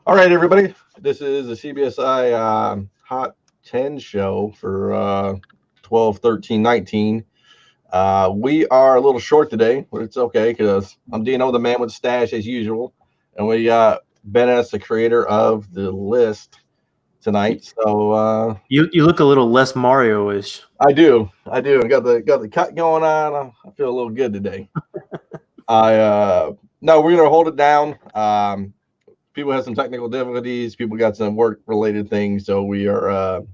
All right, everybody. This is the CBSI Hot 10 Show for 12, 13, 19. We are a little short today, but it's okay because I'm Dino, the man with the stash, as usual. And we got Ben as the creator of the list tonight. So you look a little less Mario-ish. I do. I got the cut going on. I feel a little good today. No, we're gonna hold it down. People have some technical difficulties. People got some work related things, so we're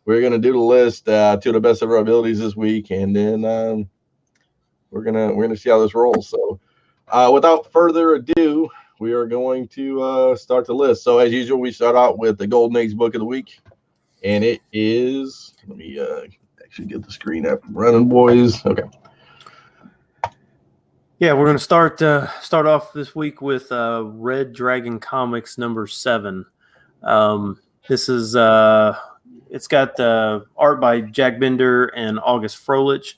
gonna do the list to the best of our abilities this week, and then we're gonna see how this rolls. So without further ado, we are going to start the list. So as usual, we start out with the Golden Age book of the week, and it is, let me actually get the screen up running, boys. Okay. Yeah, we're going to start off this week with Red Dragon Comics number 7. This is it's got art by Jack Bender and August Froelich,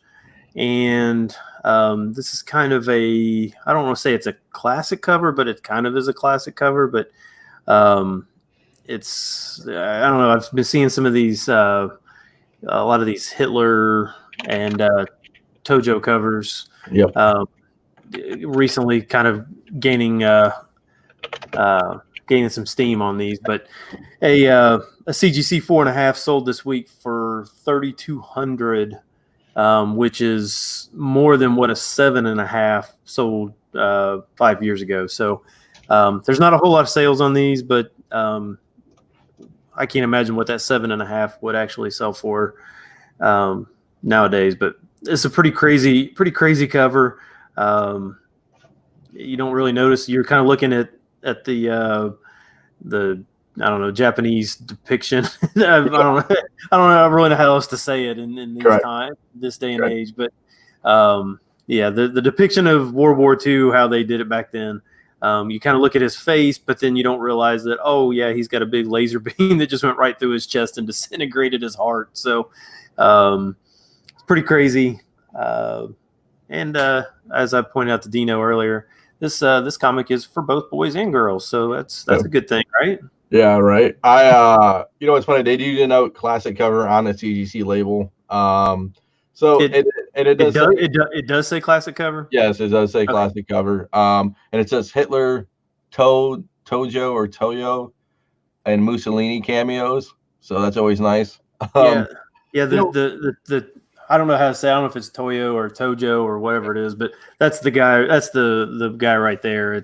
and this is kind of I don't want to say it's a classic cover, but it kind of is a classic cover. But it's, I don't know. I've been seeing some of these a lot of these Hitler and Tojo covers. Yep. Recently kind of gaining some steam on these, but a CGC 4.5 sold this week for $3,200, which is more than what a 7.5 sold 5 years ago. So there's not a whole lot of sales on these, but I can't imagine what that 7.5 would actually sell for nowadays. But it's a pretty crazy cover. You don't really notice. You're kind of looking at the I don't know, Japanese depiction. I don't really know how else to say it in these times, this day and age. But yeah, the depiction of World War II, how they did it back then. You kind of look at his face, but then you don't realize that, oh yeah, he's got a big laser beam that just went right through his chest and disintegrated his heart. So it's pretty crazy. And as I pointed out to Dino earlier, this comic is for both boys and girls, so that's a good thing, right? Yeah, right. I you know, it's funny, they do denote classic cover on the CGC label. So it does say classic cover. Yes, it does say classic cover. And it says Hitler, Tojo or Toyo, and Mussolini cameos. So that's always nice. Yeah. The I don't know how to say. I don't know if it's Toyo or Tojo or whatever it is, but that's the guy. That's the guy right there.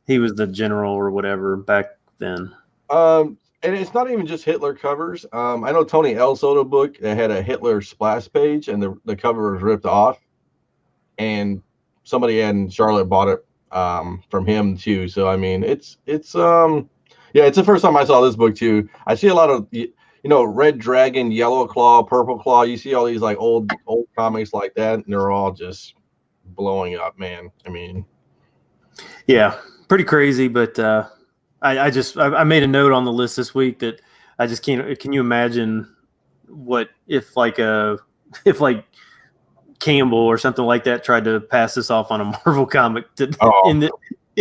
He was the general or whatever back then. And it's not even just Hitler covers. I know Tony L sold a book that had a Hitler splash page, and the cover was ripped off, and somebody in Charlotte bought it from him too. So I mean, it's it's the first time I saw this book too. I see a lot of, you know, Red Dragon, Yellow Claw, Purple Claw. You see all these like old comics like that, and they're all just blowing up, man. I mean, yeah, pretty crazy. But I made a note on the list this week that I just can't. Can you imagine what if like Campbell or something like that tried to pass this off on a Marvel comic in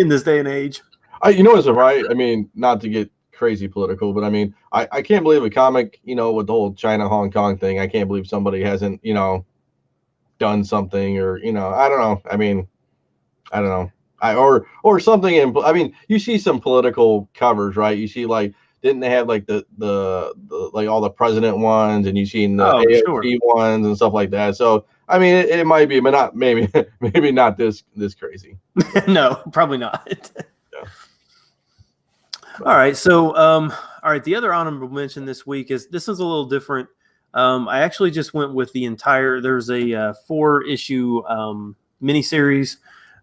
this day and age? You know what's right? I mean, not to get crazy political, but I mean, I can't believe a comic, you know, with the whole China Hong Kong thing. I can't believe somebody hasn't, you know, done something, or, you know, I don't know. I mean, I don't know. Or something I mean, you see some political covers, right? You see, like, didn't they have like the like all the president ones, and you seen the AOC ones and stuff like that. So I mean, it might be, but not maybe not this crazy. No, probably not. All right, so all right, the other honorable mention this week is, this is a little different. I actually just went with the entire, there's a 4-issue miniseries.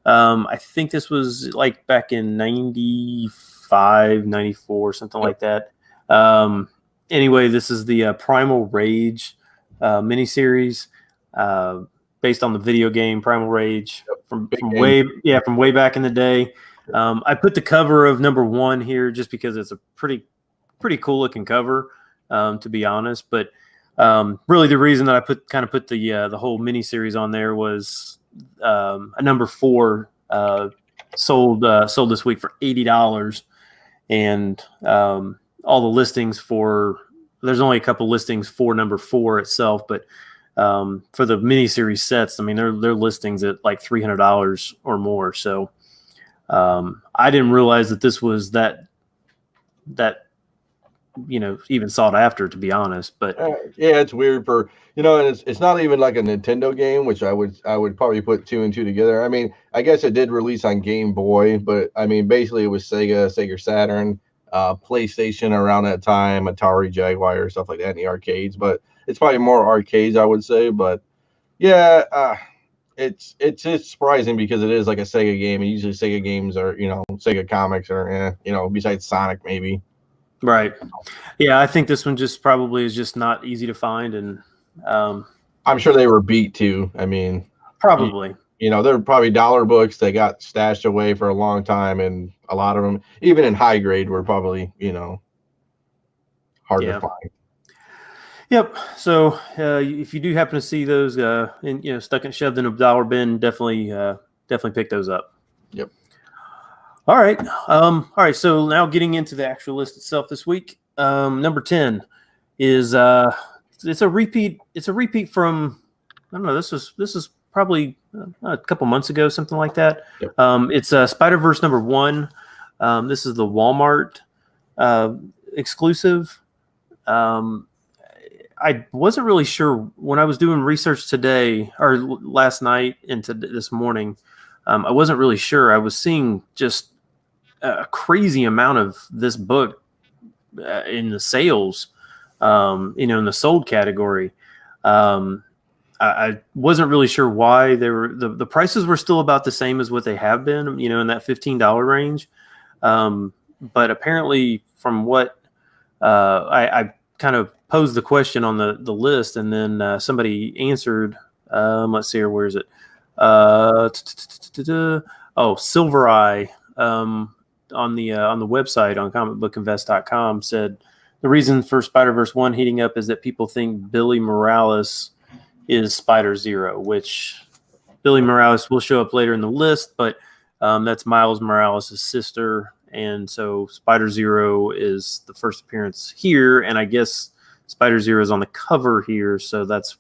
I think this was like back in 95, 94, something like that. Anyway, this is the Primal Rage miniseries, based on the video game Primal Rage from way back in the day. I put the cover of number 1 here just because it's a pretty cool looking cover, to be honest. But really, the reason that I put the whole miniseries on there was a number 4 sold this week for $80, and all the listings for. There's only a couple listings for number 4 itself, but for the miniseries sets, I mean, they're listings at like $300 or more. So I didn't realize that this was that even sought after, to be honest. But yeah, it's weird for and it's not even like a Nintendo game, which I would probably put 2 and 2 together. I mean, I guess it did release on Game Boy, but I mean, basically it was Sega Saturn, PlayStation around that time, Atari Jaguar, stuff like that in the arcades. But it's probably more arcades, I would say. But yeah, it's just surprising because it is like a Sega game, and usually Sega games are Sega comics are besides Sonic maybe. Right. Yeah, I think this one just probably is just not easy to find, and I'm sure they were beat too. I mean, probably. They're probably dollar books. They got stashed away for a long time, and a lot of them, even in high grade, were probably hard to find. Yep. So if you do happen to see those, stuck and shoved in a dollar bin, definitely pick those up. Yep. All right. All right. So now getting into the actual list itself this week, number 10 is it's a repeat. It's a repeat from I don't know. This is probably a couple months ago, something like that. Yep. It's Spider-Verse number 1. This is the Walmart exclusive. I wasn't really sure when I was doing research today or last night into this morning. I wasn't really sure. I was seeing just a crazy amount of this book in the sales, in the sold category. I wasn't really sure why they were. The prices were still about the same as what they have been, in that $15 range. But apparently, from what I kind of posed the question on the list, and then somebody answered. Let's see here. Where is it? Silver Eye on the website on comicbookinvest.com said the reason for Spider-Verse 1 heating up is that people think Billy Morales is Spider-Zero, which Billy Morales will show up later in the list, but that's Miles Morales' sister, and so Spider-Zero is the first appearance here, and I guess Spider-Zero is on the cover here, so that's,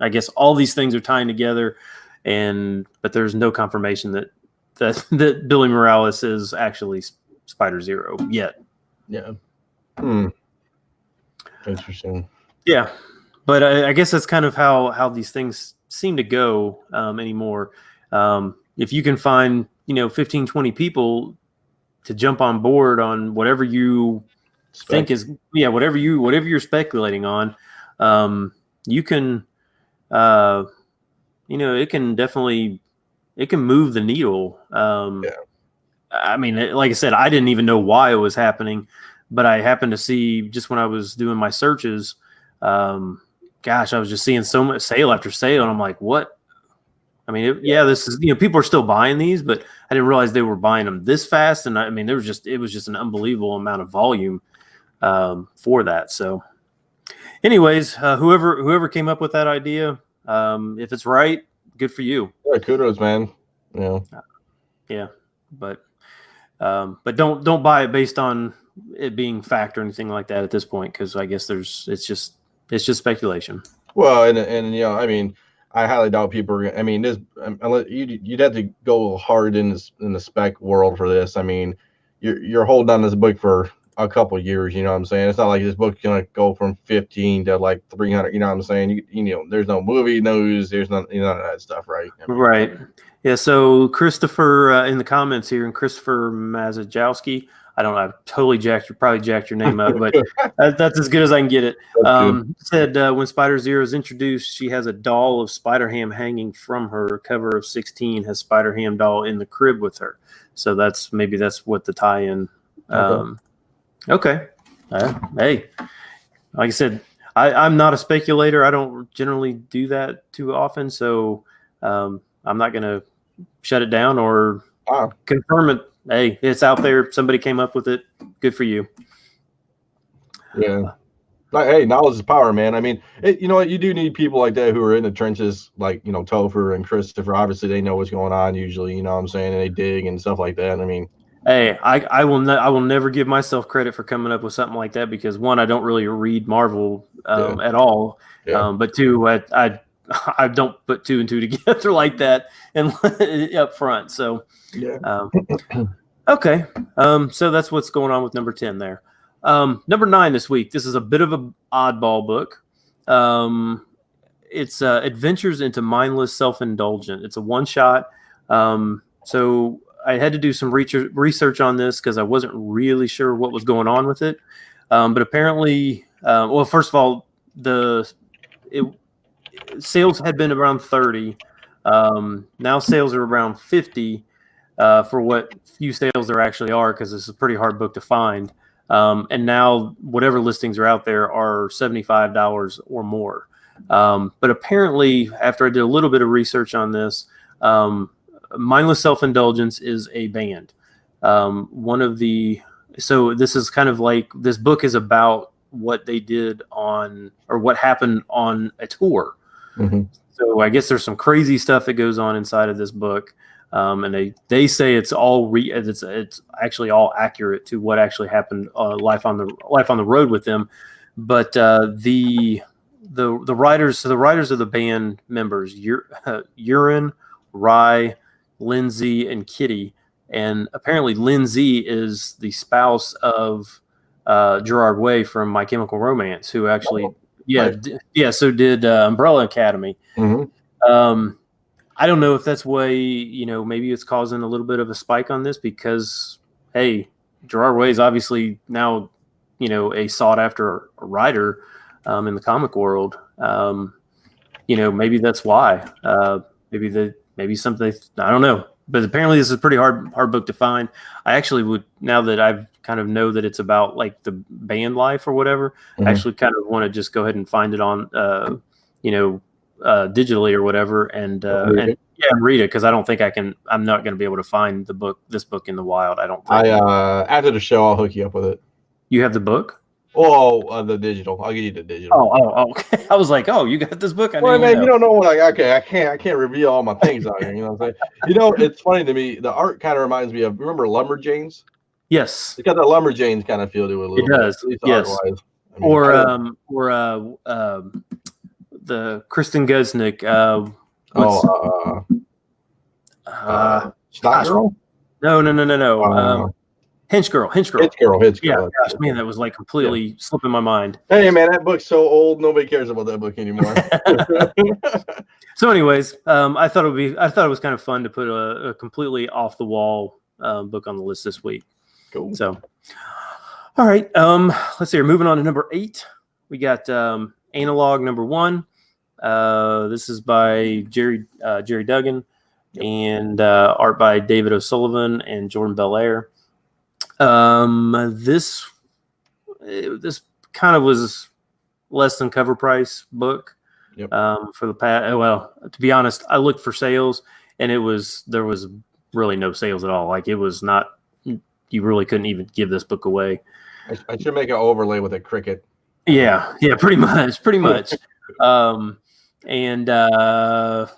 I guess all these things are tying together, but there's no confirmation that Billy Morales is actually Spider-Zero yet. Yeah. Interesting. Yeah. But I guess that's kind of how these things seem to go anymore. If you can find, 15, 20 people to jump on board on whatever you think is, whatever you're speculating on, you can, it can definitely, it can move the needle. I mean, like I said, I didn't even know why it was happening, but I happened to see just when I was doing my searches, I was just seeing so much sale after sale, and I'm like, what? I mean, this is, people are still buying these, but I didn't realize they were buying them this fast. And I mean, it was just an unbelievable amount of volume for that. So anyways, whoever came up with that idea, if it's right, good for you. Yeah, kudos, man. Yeah, but don't buy it based on it being fact or anything like that at this point, because I guess it's just speculation. Well, and I mean, I highly doubt people are. I mean, unless you'd have to go hard in the spec world for this. I mean, you're holding on to this book for a couple of years. You know what I'm saying? It's not like this book's gonna go from 15 to like 300. You know what I'm saying? There's no movie news. There's none of that stuff, right? I mean, right. Yeah. So Christopher in the comments here, and Christopher Mazajowski. I don't know. I've totally probably jacked your name up, but that's as good as I can get it. Said when Spider-Zero is introduced, she has a doll of Spider-Ham hanging from her. Cover of 16 has Spider-Ham doll in the crib with her. So that's what the tie-in. Okay. Hey, like I said, I'm not a speculator. I don't generally do that too often. So I'm not going to shut it down or confirm it. Hey, it's out there. Somebody came up with it. Good for you. Yeah. Hey, knowledge is power, man. I mean, you know what? You do need people like that who are in the trenches, like, Topher and Christopher. Obviously, they know what's going on usually, you know what I'm saying? And they dig and stuff like that. I mean, Hey, I will never give myself credit for coming up with something like that because one, I don't really read Marvel at all, but two, I don't put two and two together like that and up front. So okay, so that's what's going on with number 10 there. Number 9 this week. This is a bit of an oddball book. It's Adventures into Mindless Self-Indulgent. It's a one-shot. So I had to do some research on this because I wasn't really sure what was going on with it. But apparently, well, first of all, sales had been around 30. Now sales are around 50 for what few sales there actually are, because it's a pretty hard book to find. And now whatever listings are out there are $75 or more. But apparently, after I did a little bit of research on this, Mindless Self-Indulgence is a band. So this is kind of like, this book is about what they did on, or what happened on a tour. Mm-hmm. So I guess there's some crazy stuff that goes on inside of this book. And they say it's all it's actually all accurate to what actually happened, life on the road with them. But the writers, so the writers of the band members, Urine, Rye, Lindsay, and Kitty, and apparently Lindsay is the spouse of Gerard Way from My Chemical Romance, who actually did Umbrella Academy. Mm-hmm. I don't know if that's why, maybe it's causing a little bit of a spike on this because, hey, Gerard Way is obviously now, a sought after writer in the comic world. Maybe that's why. Maybe something, I don't know. But apparently this is a pretty hard book to find. I actually would, now that I've kind of know that it's about like the band life or whatever, mm-hmm. I actually kind of want to just go ahead and find it on, digitally or whatever, and read it, because I don't think I'm not going to be able to find this book in the wild. I don't think. After the show, I'll hook you up with it. You have the book? Oh, the digital. I'll give you the digital. Oh, okay. I was like, oh, you got this book? Man, you don't know what I can't reveal all my things on here. You know what I'm saying? It's funny to me. The art kind of reminds me of, remember Lumberjanes? Yes. It's got that Lumberjanes kind of feel to it a little bit. It does. Yes. Or the Kristen Guznick. Stock Girl? No. Hinch Girl. Yeah, gosh, man, that was like completely slipping my mind. Hey, man, that book's so old, nobody cares about that book anymore. So, anyways, I thought it was kind of fun to put a completely off the wall book on the list this week. Cool. So, all right, let's see. We're moving on to number 8. We got Analog number 1. This is by Jerry Duggan, and art by David O'Sullivan and Jordan Belair. This kind of was less than cover price book. Yep. For the past. Well, to be honest, I looked for sales, and there was really no sales at all. Like, it was not. You really couldn't even give this book away. I should make an overlay with a cricket. Yeah, pretty much. And there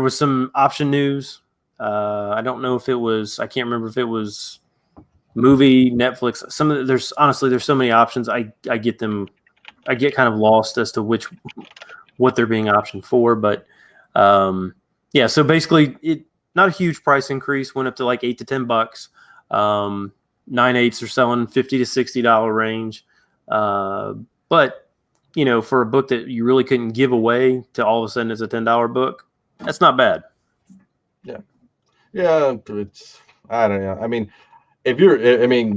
was some option news. I don't know if it was. I can't remember if it was movie, Netflix. There's so many options. I get kind of lost as to what they're being optioned for. But so basically, it not a huge price increase. Went up to like $8 to $10. 9/8 are selling $50 to $60 range. But for a book that you really couldn't give away to all of a sudden it's a $10 book, that's not bad. Yeah, it's, I don't know. I mean,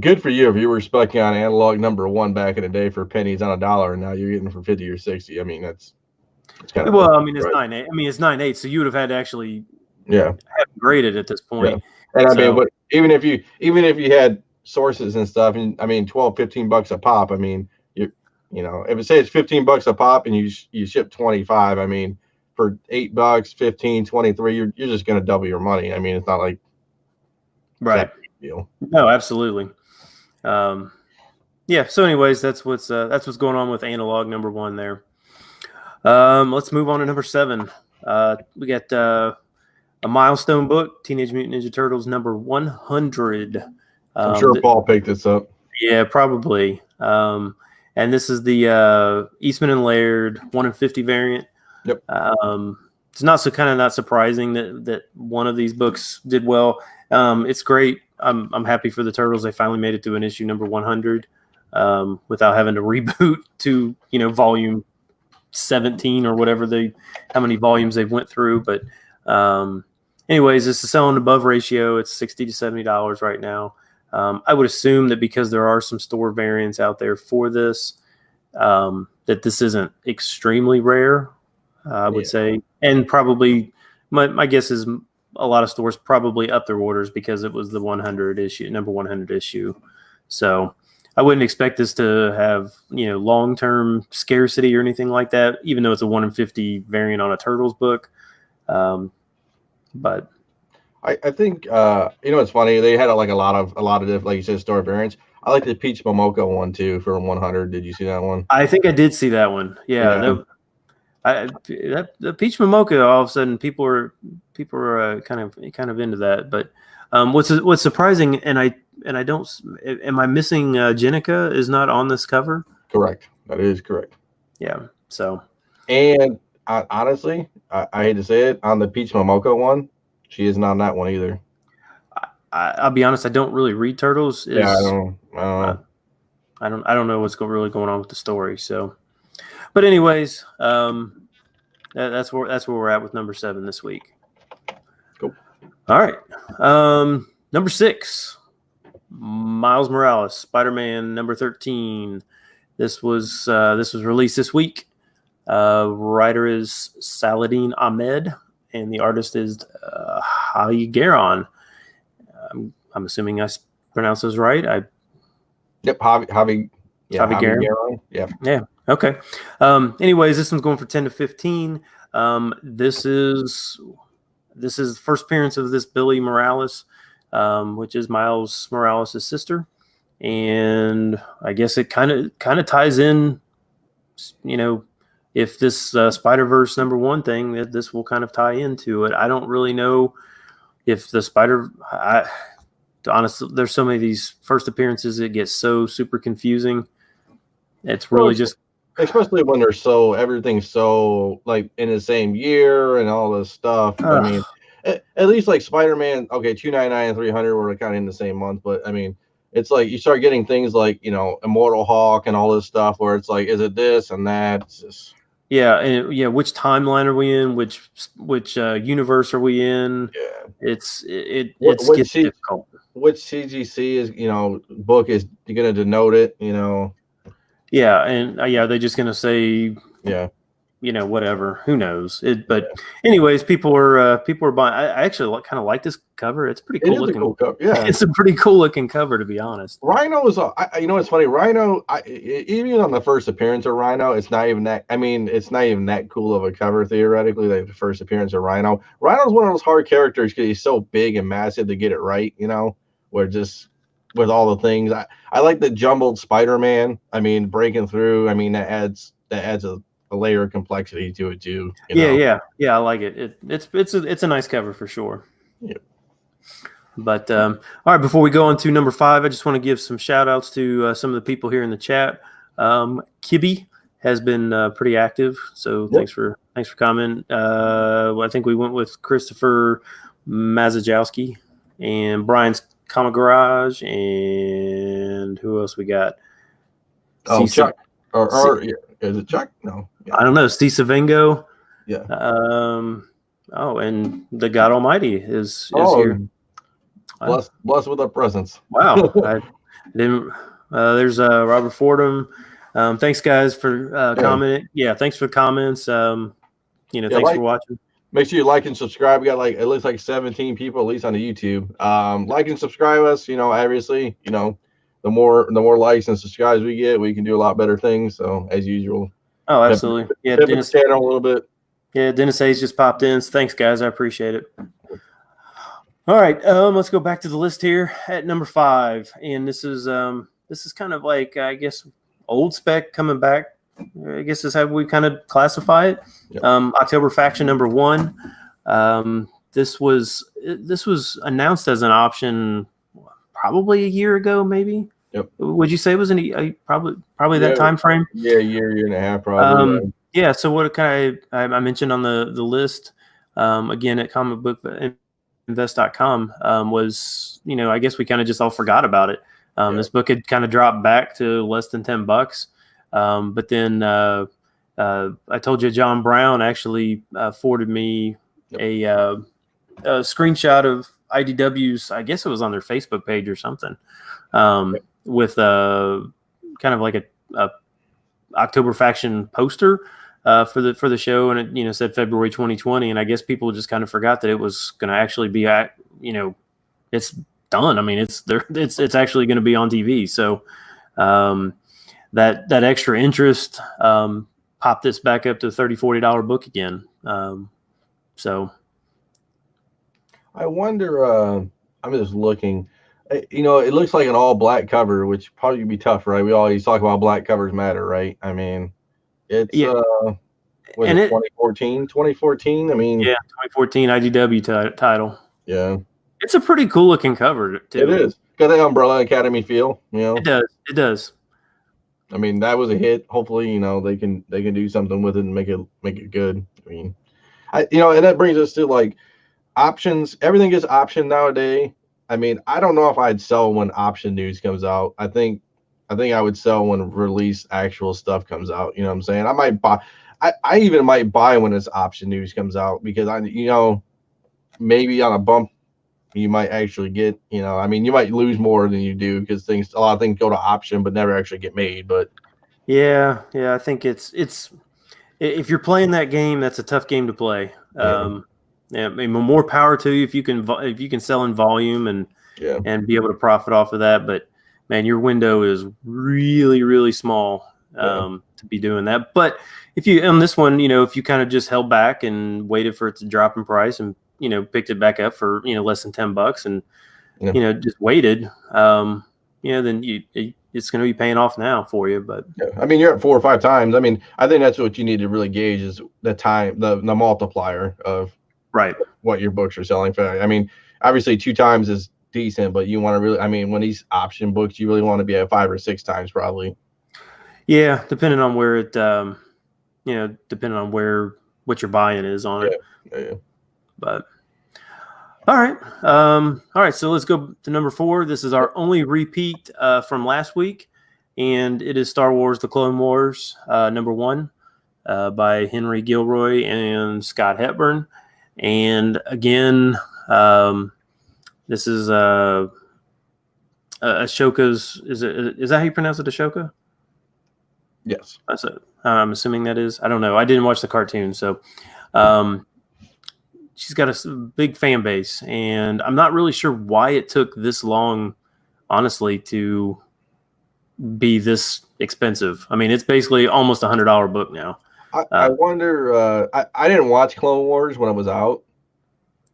good for you if you were specking on Analog number 1 back in the day for pennies on a dollar, and now you're getting it for 50 or 60. I mean, it's kind of it's 9/8. It's 9/8, so you would have had to actually have graded at this point. Yeah. And but even if you had sources and stuff, and $12-15 a pop, I mean, if it says $15 a pop and you ship 25, I mean, for $8, $15, 23, you're just going to double your money. I mean, it's not like right deal. No, absolutely. So anyways, that's what's going on with Analog number 1 there. Let's move on to number 7. We got a milestone book, Teenage Mutant Ninja Turtles number 100. I'm sure Paul picked this up. Yeah, probably. And this is the Eastman and Laird 1 in 50 variant. Yep. It's not surprising that one of these books did well. It's great. I'm happy for the Turtles. They finally made it to an issue number 100 without having to reboot to volume 17 or whatever how many volumes they've went through. But anyways, this is selling above ratio. It's $60 to $70 right now. I would assume that because there are some store variants out there for this, that this isn't extremely rare. I would say, and probably my guess is a lot of stores probably up their orders because it was the 100 issue, number 100 issue. So I wouldn't expect this to have long-term scarcity or anything like that, even though it's a 1 in 50 variant on a Turtles book. But I think it's funny. They had like a lot of different, like you said, store variants. I like the Peach Momoko one too for 100. Did you see that one? I think I did see that one. Yeah. The Peach Momoko, all of a sudden people are kind of into that. But what's surprising, and I don't, am I missing Jenica is not on this cover? Correct. That is correct. Yeah. So. And honestly, I hate to say it, on the Peach Momoko one, she isn't on that one either. I'll be honest, I don't really read Turtles. I don't know. I don't know what's really going on with the story. So, but anyways, that's where we're at with number 7 this week. Cool. All right. Number 6, Miles Morales, Spider-Man number 13. This was released this week. Writer is Saladin Ahmed, and the artist is Javi Guerron. I'm assuming I pronounced those right. Yep, Javi Guerron. Yeah. Okay. Anyways, this one's going for 10 to 15. This is the first appearance of this Billy Morales, which is Miles Morales' sister, and I guess it kind of ties in, if this Spider-Verse number 1 thing, that this will kind of tie into it. I don't really know if the honestly, there's so many of these first appearances, it gets so super confusing. It's really just, especially when everything's so like in the same year and all this stuff. I mean, at least like Spider-Man, okay, 299 and 300 were kind of in the same month, but I mean, it's like you start getting things like Immortal Hulk and all this stuff where it's like, is it this and that? It's just, which timeline are we in? Which universe are we in? Yeah, it's difficult. Which CGC is book is going to denote it? Yeah, and they're just going to say whatever. Who knows? But anyways, people are buying. I actually kind of like this cover. It's pretty cool looking. Cool cover. Yeah, it's a pretty cool looking cover, to be honest. Rhino is. It's funny. Rhino, even on the first appearance of Rhino, it's not even that. I mean, it's not even that cool of a cover theoretically. Like the first appearance of Rhino. Rhino's one of those hard characters because he's so big and massive to get it right. Where just with all the things, I like the jumbled Spider-Man. I mean, breaking through. I mean, that adds a layer of complexity to it too. Yeah, I like it. It's a nice cover for sure. Yeah. But all right, before we go on to number 5, I just want to give some shout outs to some of the people here in the chat. Kibby has been pretty active, so thanks for commenting. I think we went with Christopher Mazajowski and Brian's Comic Garage, and who else we got? Chuck is it Chuck? No, I don't know. Steve Savingo. Yeah. And the God Almighty is here. Blessed with our presence. Wow. I didn't. There's Robert Fordham. Thanks guys for commenting. Yeah, thanks for the comments. Thanks for watching. Make sure you like and subscribe. We got it looks like 17 people at least on the YouTube. Like and subscribe us. Obviously, the more likes and subscribes we get, we can do a lot better things. So as usual. Oh, absolutely. Yeah, Dennis channel a little bit. Yeah, Dennis Hayes just popped in. So thanks, guys. I appreciate it. All right, let's go back to the list here at number 5, and this is kind of like, I guess, old spec coming back. I guess is how we kind of classify it. Yep. October Faction number 1. this was announced as an option probably a year ago, maybe. Yep. Would you say it was probably that time frame? Yeah, year and a half probably. Yeah. So what I mentioned on the list again at comicbookinvest.com was, I guess we kind of just all forgot about it. This book had kind of dropped back to less than $10. But then I told you John Brown actually forwarded me a screenshot of IDW's, I guess it was on their Facebook page or something, with kind of like a October Faction poster for the show, and it said February 2020, and I guess people just kind of forgot that it was going to actually be it's done. I mean, it's actually going to be on TV. So that extra interest popped this back up to $30-$40 book again. So I wonder. I'm just looking. It looks like an all black cover, which probably would be tough, right? We always talk about black covers matter, right? I mean, it's 2014. I mean, 2014 IDW title. Yeah, it's a pretty cool looking cover too. It is. Got the Umbrella Academy feel. It does. I mean, that was a hit. Hopefully, they can do something with it and make it good. I mean, and that brings us to like options. Everything is option nowadays. I mean, I don't know if I'd sell when option news comes out. I think I would sell when release actual stuff comes out. You know what I'm saying? I might buy. I even might buy when it's option news comes out, because maybe on a bump you might actually get. I mean, you might lose more than you do because a lot of things go to option but never actually get made. But yeah, I think it's if you're playing that game, that's a tough game to play. I mean, more power to you if you can sell in volume and be able to profit off of that. But man, your window is really, really small to be doing that. But if you on this one, if you kind of just held back and waited for it to drop in price and picked it back up for less than $10 and just waited, then it's going to be paying off now for you. But I mean, you're at 4 or 5 times. I mean, I think that's what you need to really gauge is the time, the multiplier of what your books are selling for. I mean, obviously 2 times is decent, but you want to really, I mean, when these option books, you really want to be at 5 or 6 times probably. Yeah, depending on where it, depending on what your buy-in is on it. Yeah. But all right. So let's go to number 4. This is our only repeat from last week, and it is Star Wars: The Clone Wars, number 1, by Henry Gilroy and Scott Hepburn. And again, this is Ashoka's. Is that how you pronounce it, Ashoka? Yes, that's it. I'm assuming that is. I don't know. I didn't watch the cartoon, so she's got a big fan base, and I'm not really sure why it took this long, honestly, to be this expensive. I mean, it's basically almost $100 book now. I wonder. I didn't watch Clone Wars when it was out,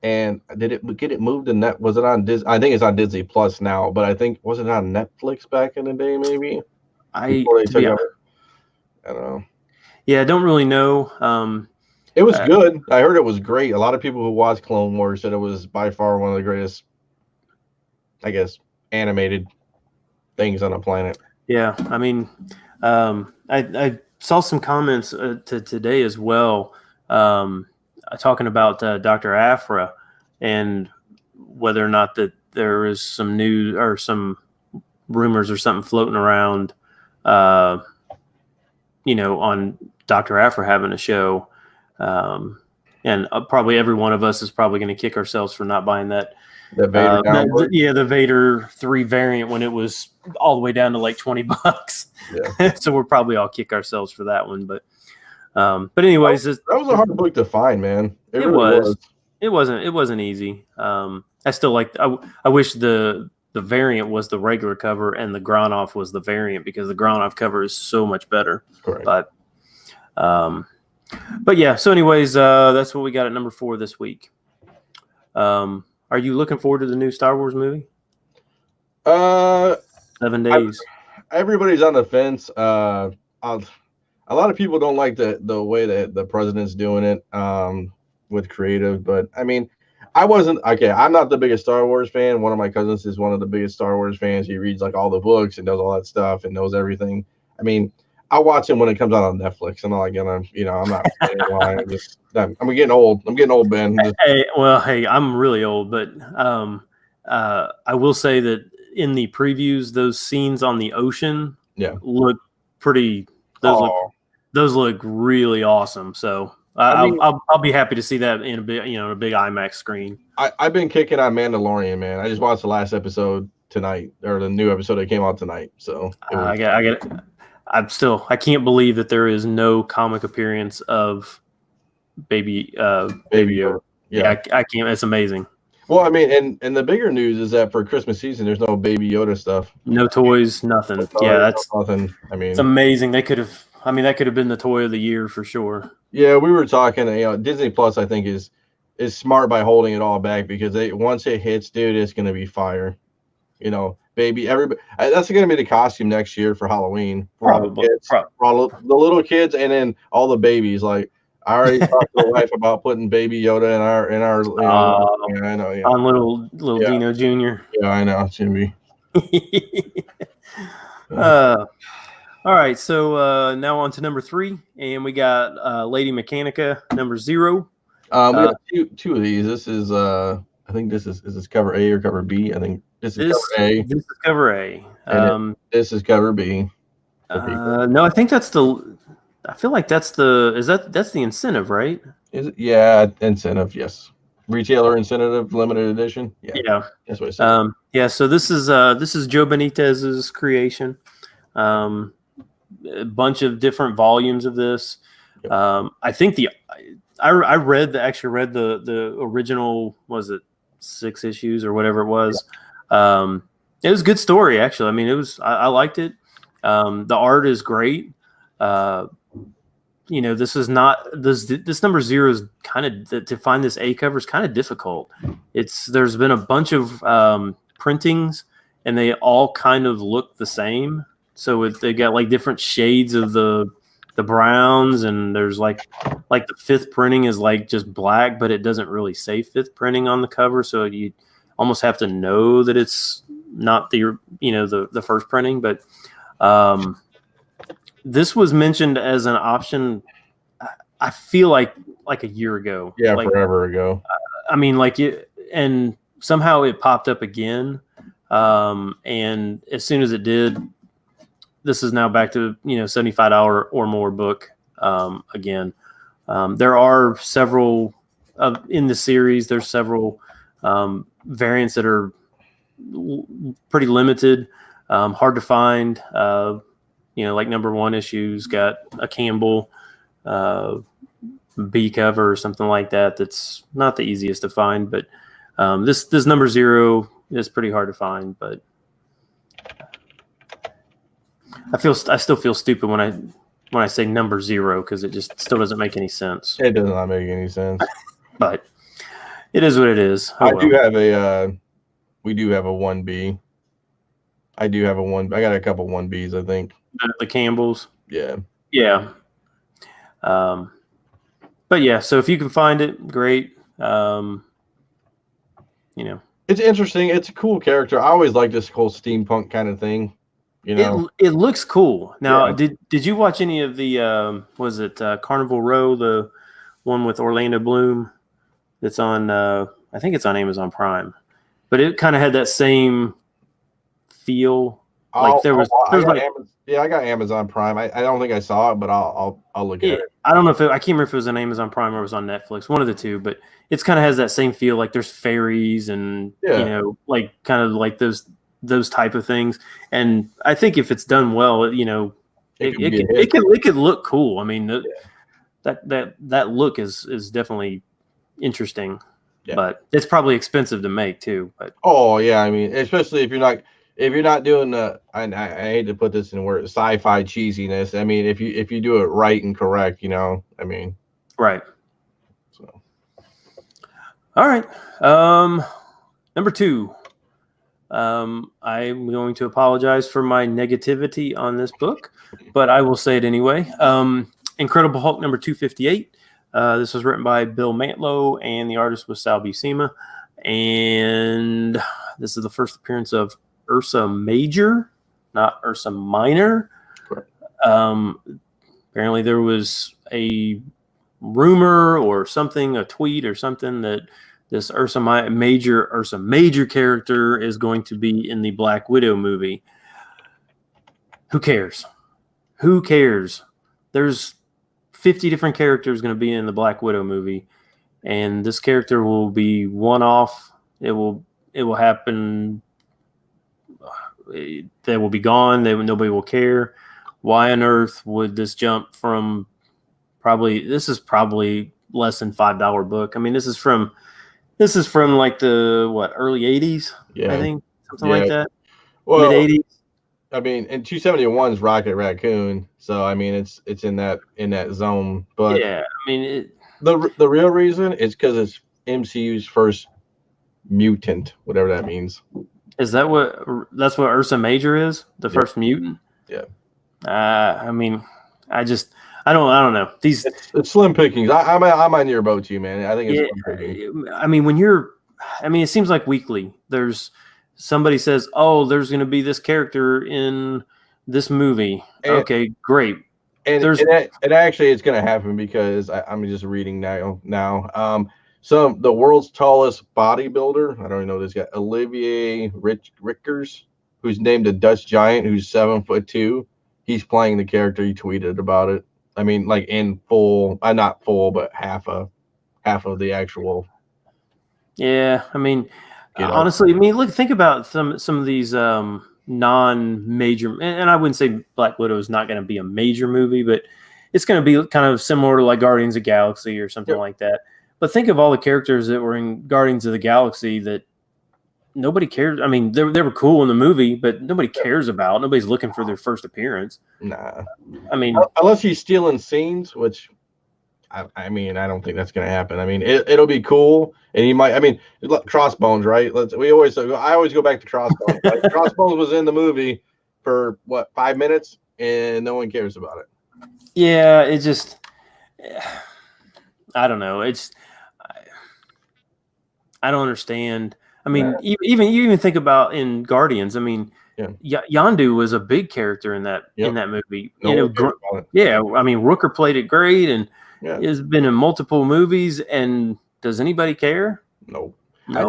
and did it get it moved to net? Was it on Disney? I think it's on Disney Plus now, but I think was it on Netflix back in the day? Maybe I don't know. Yeah, I don't really know. It was good. I heard it was great. A lot of people who watched Clone Wars said it was by far one of the greatest, I guess, animated things on the planet. Yeah, I mean, I saw some comments to today as well, talking about Dr. Aphra and whether or not that there is some news or some rumors or something floating around, on Dr. Aphra having a show. And probably every one of us is probably going to kick ourselves for not buying that. The Vader the Vader 3 variant when it was all the way down to like $20. Yeah. So we'll probably all kick ourselves for that one. But anyways, that was a hard book to find, man. It really was. It wasn't easy. I still like. I wish the variant was the regular cover and the Gronoff was the variant, because the Gronoff cover is so much better. Correct. But yeah. So anyways, that's what we got at number 4 this week. Are you looking forward to the new Star Wars movie? 7 days. Everybody's on the fence. A lot of people don't like the way that the president's doing it with creative, but I mean, I wasn't okay. I'm not the biggest Star Wars fan. One of my cousins is one of the biggest Star Wars fans. He reads like all the books and does all that stuff and knows everything. I mean, I'll watch him when it comes out on Netflix. I'm not like gonna, I'm not playing line. I'm getting old. I'm getting old, Ben. Hey, I'm really old, but I will say that in the previews, those scenes on the ocean look pretty. Those look really awesome. So I'll be happy to see that in a big IMAX screen. I've been kicking on Mandalorian, man. I just watched the last episode tonight, or the new episode that came out tonight. So I get it. I can't believe that there is no comic appearance of Baby Yoda. Yeah, I can't. It's amazing. Well, I mean, and the bigger news is that for Christmas season, there's no Baby Yoda stuff. No toys, nothing. That's nothing. I mean, it's amazing. That could have been the toy of the year for sure. Yeah, we were talking. Disney Plus, I think, is smart by holding it all back because once it hits, dude, it's gonna be fire. Baby, everybody. That's gonna be the costume next year for Halloween. For Probably. all the little kids, and then all the babies. Like I already talked to the wife about putting Baby Yoda in our. I know. Yeah. On little Dino Jr. Yeah, I know. It's gonna be. All right, so now on to number 3, and we got Lady Mechanika number 0. We got two of these. This is I think is this cover A or cover B? I think this is cover A. This is cover A. This is cover B. No, I think that's I feel like that's the incentive, right? Is it? Yeah, incentive. Yes, retailer incentive, limited edition. Yeah. That's what I said. So this is Joe Benitez's creation. A bunch of different volumes of this. Yep. I think I read the original, was it 6 issues or whatever it was. It was a good story, actually. I mean, I liked it. The art is great. This is not this number 0 is kind of, to find this A cover is kind of difficult. There's been a bunch of printings and they all kind of look the same. So they got like different shades of the browns, and there's like the 5th printing is like just black, but it doesn't really say 5th printing on the cover. So you almost have to know that it's not the first printing. But this was mentioned as an option. I feel like a year ago. Yeah, forever ago. I mean, and somehow it popped up again. And as soon as it did, this is now back to $75 or more book again. There are several in the series. There's several variants that are pretty limited, hard to find. Like number 1 issues got a Campbell B cover or something like that. That's not the easiest to find, but this number 0 is pretty hard to find. But I still feel stupid when I say number 0 because it just still doesn't make any sense. It does not make any sense. But it is what it is. We do have a 1B. I do have a 1. I got a couple 1Bs, I think. The Campbells. Yeah. Yeah. But yeah, so if you can find it, great. It's interesting. It's a cool character. I always like this whole steampunk kind of thing. It looks cool. Now, did you watch any of the was it Carnival Row, the one with Orlando Bloom? That's on I think it's on Amazon Prime, but it kind of had that same feel. I got Amazon Prime. I don't think I saw it, but I'll look at it. I don't know I can't remember if it was on Amazon Prime or it was on Netflix, one of the two, but it's kind of has that same feel. Like there's fairies and like kind of like those type of things. And I think if it's done well, it could look cool. I mean, that look is definitely interesting, but it's probably expensive to make too. But I mean, especially if you're not doing I hate to put this in words, sci-fi cheesiness. I mean, if you do it right and correct, I mean, right. So, all right, number 2. I'm going to apologize for my negativity on this book, but I will say it anyway. Incredible Hulk number 258. This was written by Bill Mantlo, and the artist was Sal Buscema. And this is the first appearance of Ursa Major, not Ursa Minor. Apparently there was a rumor or something, a tweet or something, that this Ursa Major character is going to be in the Black Widow movie. Who cares? Who cares? There's 50 different characters going to be in the Black Widow movie, and this character will be one-off. It will happen. They will be gone. Nobody will care. Why on earth would this jump from this is probably less than $5 book. I mean, this is from like the early 80s, I think, something like that. Well, mid 80s. I mean, and 271 is Rocket Raccoon, so I mean, it's in that zone. But yeah, I mean, the real reason is because it's MCU's first mutant, whatever that means. Is that's what Ursa Major is? The first mutant? Yeah. I mean, I don't know. These it's slim pickings. I'm on your boat too, man. I think it's slim pickings. I mean, it seems like weekly there's somebody says, "Oh, there's going to be this character in this movie." Okay, great. And actually, it's going to happen because I'm just reading now. So the world's tallest bodybuilder, I don't even know this guy, Olivier Rickers, who's named a Dutch giant, who's 7'2". He's playing the character. He tweeted about it. I mean, like in full, not full, but half of the actual. Yeah, I mean, honestly, I mean, think about some of these non-major, and I wouldn't say Black Widow is not going to be a major movie, but it's going to be kind of similar to like Guardians of the Galaxy or something like that. But think of all the characters that were in Guardians of the Galaxy that nobody cares. I mean, they were cool in the movie, but nobody cares about. Nobody's looking for their first appearance. Nah. I mean, unless he's stealing scenes, which I mean, I don't think that's going to happen. I mean, it'll be cool, and he might. I mean, Crossbones, right? I always go back to Crossbones. Like, Crossbones was in the movie for 5 minutes, and no one cares about it. Yeah, it just, I don't know. I don't understand. I mean, even think about in Guardians. I mean, Yondu was a big character in that movie. I mean, Rooker played it great, and has been in multiple movies. And does anybody care? No. I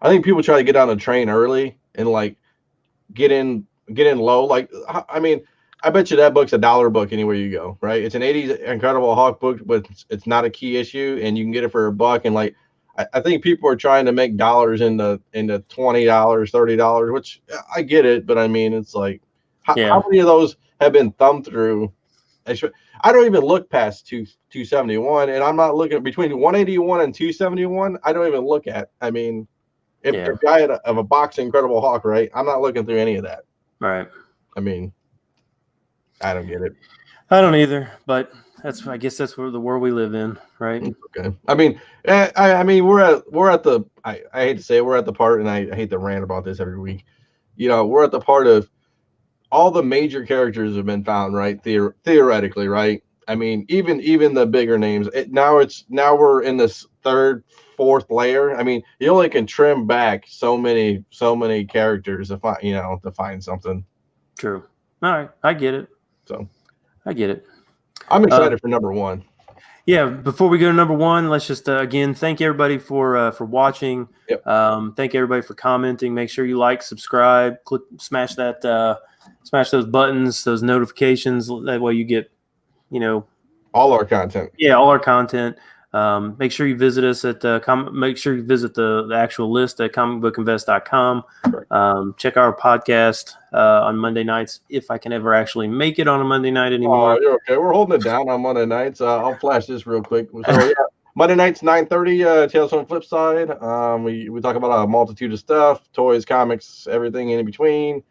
think people try to get on the train early and like get in low. Like, I mean, I bet you that book's $1 book anywhere you go, right? It's an 80s Incredible Hulk book, but it's not a key issue, and you can get it for $1. And like, I think people are trying to make dollars in the $20, $30, which I get it, but I mean, it's like, how many of those have been thumbed through? I don't even look past 271, and I'm not looking between 181 and 271. I don't even look at. I mean, if I had a box of Incredible Hulk, right? I'm not looking through any of that. Right. I mean, I don't get it. I don't either, but I guess that's where the world we live in, right? Okay. I mean, I mean, we're at the. I hate to say it, we're at the part, and I hate to rant about this every week. You know, we're at the part of all the major characters have been found, right? Theoretically, right? I mean, even the bigger names. Now we're in this third, fourth layer. I mean, you only can trim back so many characters to find something. True. All right, I get it. So, I get it. I'm excited for number one. Yeah, before we go to number one, let's just again thank everybody for watching. Yep. Thank everybody for commenting. Make sure you like, subscribe, smash those buttons, those notifications. That way you get, all our content. Yeah, all our content. Make sure you visit us at make sure you visit the actual list at comicbookinvest.com. Check our podcast on Monday nights, if I can ever actually make it on a Monday night anymore. Oh, you're okay. We're holding it down on Monday nights. I'll flash this real quick. So, Monday nights 9:30. Tales from FlipSide. We talk about a multitude of stuff: toys, comics, everything in between.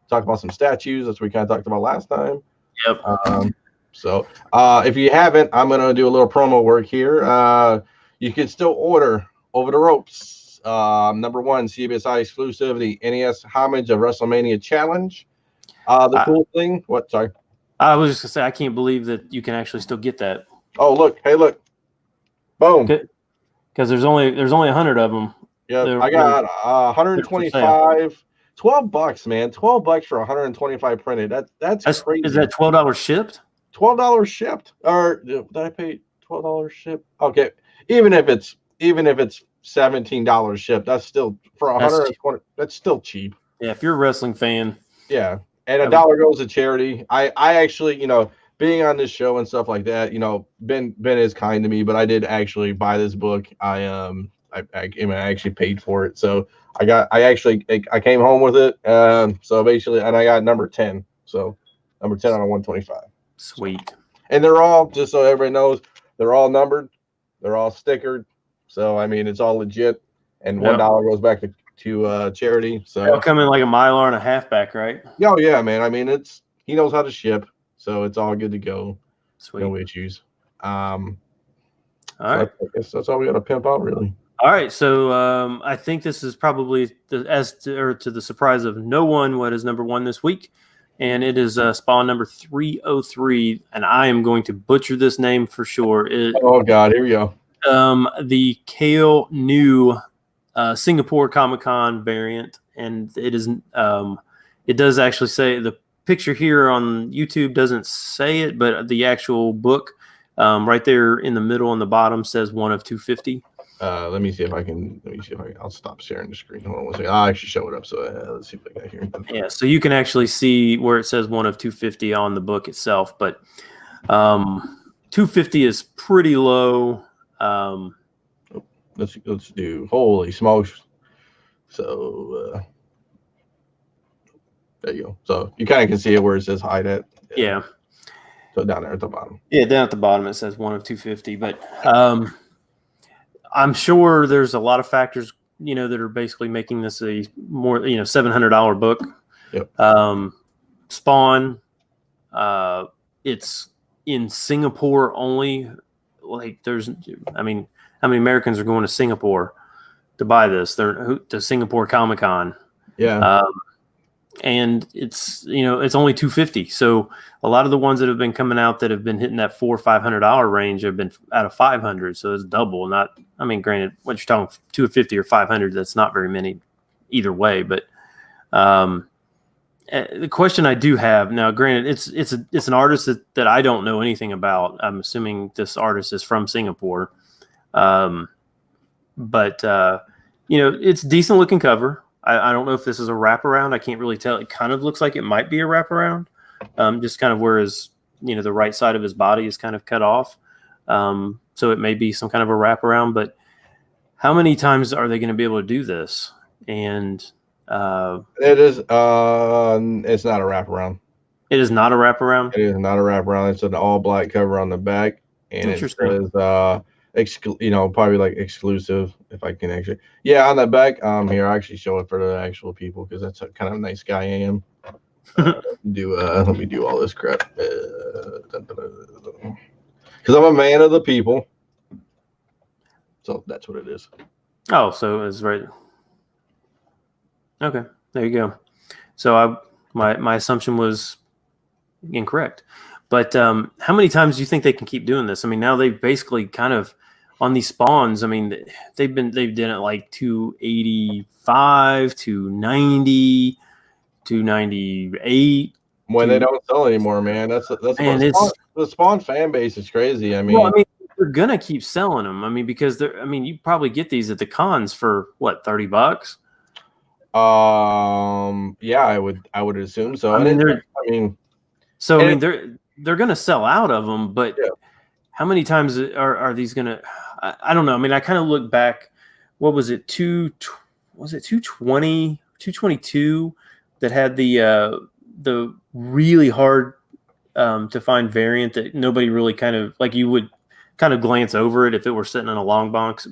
Talk about some statues. That's what we kind of talked about last time. Yep. So if you haven't, I'm going to do a little promo work here. You can still order Over the Ropes. Number one, CBSI exclusive, the NES Homage of WrestleMania Challenge. The cool thing, what? Sorry. I was just going to say, I can't believe that you can actually still get that. Oh, look. Hey, look. Boom. Because there's only 100 of them. Yeah, I got 125. $12, man. $12 for 125 printed. That's crazy. Is that $12 shipped? $12 shipped. Or did I pay $12 shipped? Okay. Even if it's $17 shipped, that's still for 120. That's still cheap. Yeah, if you're a wrestling fan. Yeah. And $1 goes to charity. I actually, being on this show and stuff like that, Ben is kind to me, but I did actually buy this book. I actually paid for it. So I came home with it. So basically, and I got number 10. So number 10 on a 125. Sweet. And they're all, just so everybody knows, they're all numbered. They're all stickered. So, I mean, it's all legit. And $1 goes back to charity. So they'll come in like a Mylar and a halfback, right? Oh yeah, man. I mean, he knows how to ship. So it's all good to go. Sweet. No issues. All right. I guess that's all we got to pimp out, really. All right. So I think this is probably to the surprise of no one, what is number 1 this week. And it is spawn number 303. And I am going to butcher this name for sure. Oh, God. Here we go. The Kale New Singapore Comic-Con variant. And it is it does actually say, the picture here on YouTube doesn't say it, but the actual book right there in the middle on the bottom says 1 of 250. Let me see if I can. I'll stop sharing the screen. Hold on one second. I'll actually show it up. So let's see if I got here. Yeah, so you can actually see where it says 1 of 250 on the book itself, but 250 is pretty low. Let's do. Holy smokes! So there you go. So you kind of can see it where it says hide at. Yeah. So down there at the bottom. Yeah, down at the bottom it says 1 of 250, but I'm sure there's a lot of factors, that are basically making this a more, $700 book. Yep. Spawn, it's in Singapore only. Like how many Americans are going to Singapore to buy this? They're to Singapore Comic-Con. Yeah. And it's it's only $250. So a lot of the ones that have been coming out that have been hitting that $400 or $500 range have been out of 500. So it's double. Granted, what you're talking $250 or 500, that's not very many either way. But the question I do have now, granted, it's an artist that I don't know anything about. I'm assuming this artist is from Singapore, but it's decent looking cover. I don't know if this is a wraparound. I can't really tell. It kind of looks like it might be a wraparound, just kind of where the right side of his body is kind of cut off. So it may be some kind of a wraparound. But how many times are they going to be able to do this? And it is. It's not a wraparound. It is not a wraparound. It is not a wraparound. It's an all black cover on the back, and it says probably like exclusive, if I can actually. Yeah, on the back. Here, I actually show it for the actual people because that's a kind of nice guy I am. Let me do all this crap because I'm a man of the people. So that's what it is. Oh, so it's right. Okay, there you go. So my assumption was incorrect. But how many times do you think they can keep doing this? I mean, now they've basically kind of on these spawns. I mean, they've done it like 285, 290, 298. When they don't sell anymore, man. That's the Spawn fan base is crazy. I mean, they're gonna keep selling them. I mean, because you probably get these at the cons for what, $30? Yeah, I would assume so. They're going to sell out of them, but how many times are these going to? I don't know. I mean, I kind of look back. What was it? 220, 222 that had the really hard to find variant that nobody really kind of like. You would kind of glance over it if it were sitting in a long box.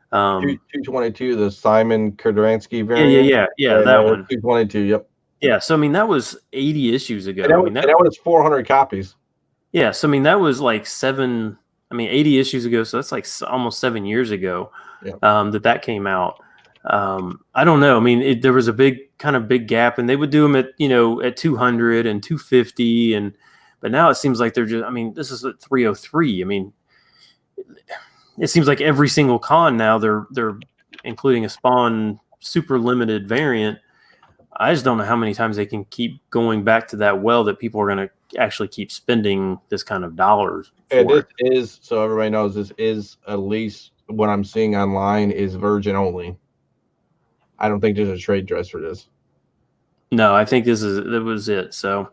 222, the Simon Kurdransky variant. Yeah, that one. 222. Yep. Yeah, so that was 80 issues ago. And that one is 400 copies. Yeah, so that was like 80 issues ago. So that's like almost 7 years ago that came out. I don't know. I mean, there was a big gap, and they would do them at 200 and 250, but now it seems like they're just. I mean, this is at 303. I mean, it seems like every single con now they're including a Spawn super limited variant. I just don't know how many times they can keep going back to that well that people are going to actually keep spending this kind of dollars for. And this is, so everybody knows, this is at least what I'm seeing online is virgin only. I don't think there's a trade dress for this. No, I think that was it. So,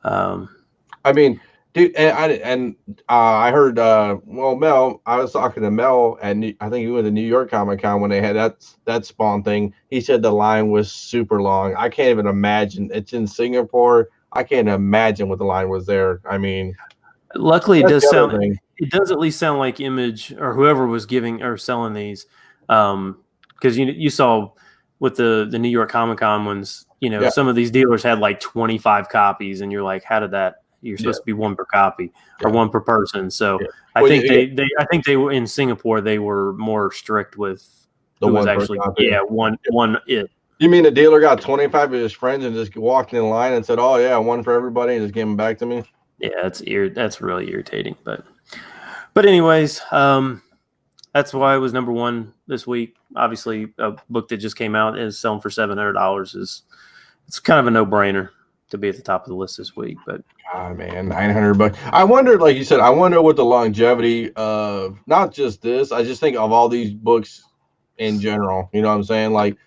I mean, dude, I heard, well, Mel, I was talking to Mel, and I think he went to New York Comic Con when they had that Spawn thing. He said the line was super long. I can't even imagine. It's in Singapore. I can't imagine what the line was there. I mean, luckily, it does at least sound like Image or whoever was giving or selling these, because you saw with the New York Comic Con ones, some of these dealers had like 25 copies, and you're like, how did that? You're supposed to be one per copy or one per person. So I think they were in Singapore. They were more strict with the who one was actually one. You mean the dealer got 25 of his friends and just walked in line and said, "Oh yeah, one for everybody," and just gave them back to me? Yeah, that's really irritating. But anyways, that's why it was number one this week. Obviously, a book that just came out is selling for $700. It's kind of a no-brainer to be at the top of the list this week. But man, $900. I wonder, like you said, I wonder what the longevity of not just this. I just think of all these books in general. You know what I'm saying? Like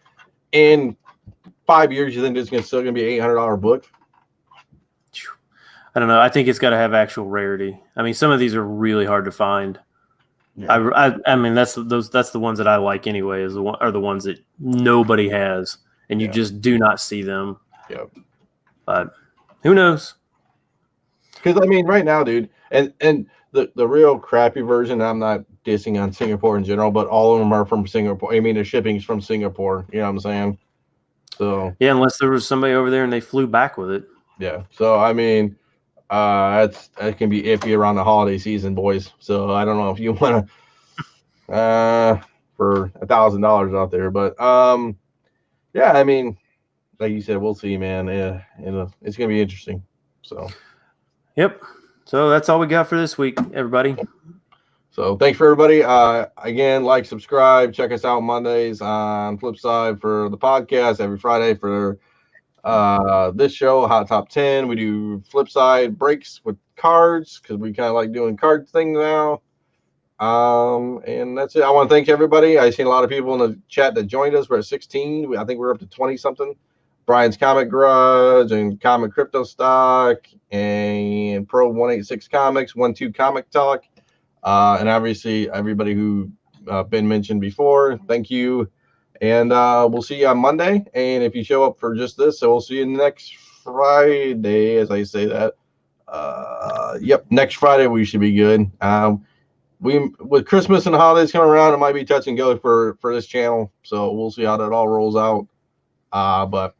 in 5 years, you think this is still going to be an $800 book? I don't know. I think it's got to have actual rarity. I mean, some of these are really hard to find. Yeah. I mean, that's the ones that I like anyway. Are the ones that nobody has, and you just do not see them. Yeah. But who knows? Because I mean, right now, dude, and the real crappy version. I'm not dissing on Singapore in general, but all of them are from Singapore. I mean, the shipping's from Singapore. You know what I'm saying? So yeah, unless there was somebody over there and they flew back with it. Yeah. So I mean, that can be iffy around the holiday season, boys. So I don't know if you want to for $1,000 out there, but yeah, I mean, like you said, we'll see, man. Yeah, it's gonna be interesting. So, yep. So that's all we got for this week, everybody. So thanks for everybody. Again, like, subscribe, check us out Mondays on FlipSide for the podcast, every Friday for this show, Hot Top 10. We do FlipSide breaks with cards because we kind of like doing card things now. And that's it. I want to thank everybody. I've seen a lot of people in the chat that joined us. We're at 16. I think we're up to 20 something. Brian's Comic Garage and Comic Crypto Stock and Pro 186 Comics, 12 Comic Talk. And obviously everybody who been mentioned before, thank you. And we'll see you on Monday. And if you show up for just this, so we'll see you next Friday, as I say that. Yep, next Friday we should be good. With Christmas and holidays coming around, it might be touch and go for this channel. So we'll see how that all rolls out. But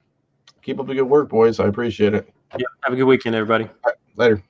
keep up the good work, boys. I appreciate it. Yeah, have a good weekend, everybody. All right, later.